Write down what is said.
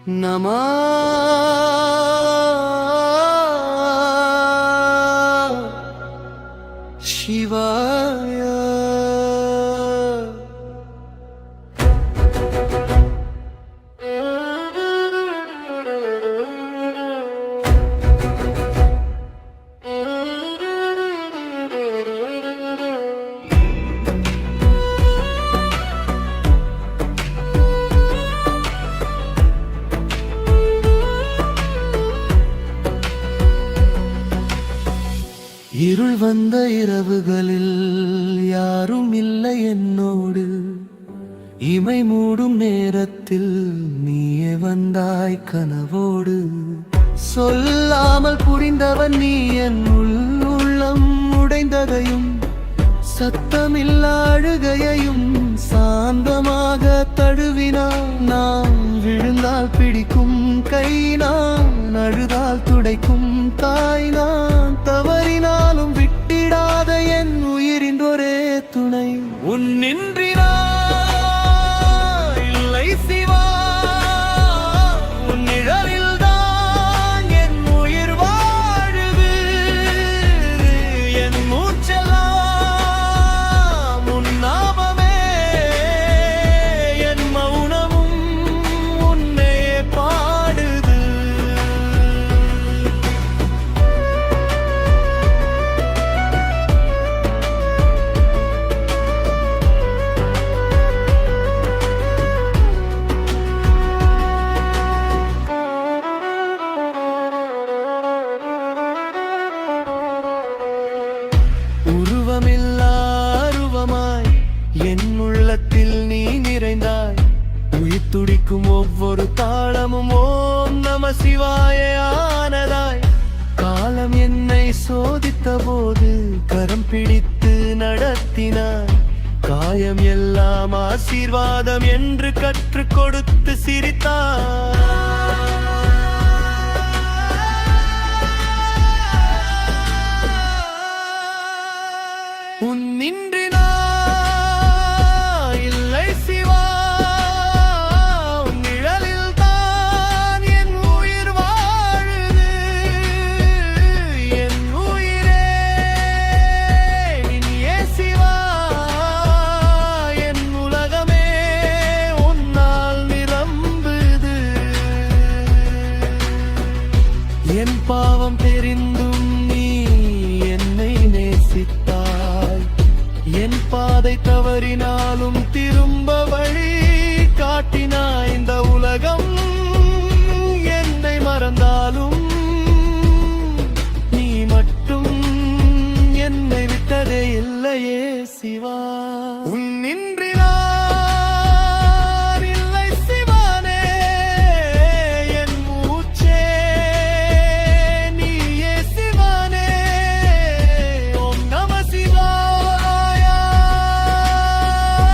நமः சிவாய. இருள் வந்த இரவுகளில் யாரும் இல்லை என்னோடு, இமை மூடும் நேரத்தில் நீயே வந்தாய் கனவோடு. சொல்லாமல் புரிந்தவன் நீ, என் உள்ளம் உடைந்ததையும் சத்தமில்லா அழுகையையும் சாந்தமாக தழுவினான். நான் விழுந்தால் பிடிக்கும் கை, நான் அழுதால் துடைக்கும் தாய், நான் தவறினாலும் விட்டிடாத என் உயிரின் ஒரே துணை. உன்னின்றி நான் இல்லை சிவா, உன் நிழலில் தான் என் உயிர் வாழுது. என் மூச்செல்லாம் உன் நாமமே, என் மௌனமும் உன்னை பாடுது. உருவமில்லா அருவமாய் என் உள்ளத்தில் நீ நிறைந்தாய். உயிர் துடிக்கும் ஒவ்வொரு தாளமும் ஓம் நம சிவாய ஆனதாய். காலம் என்னை சோதித்த போது கரம் பிடித்து நடத்தினாய். காயம் எல்லாம் ஆசீர்வாதம் என்று கற்றுக் கொடுத்தாய்.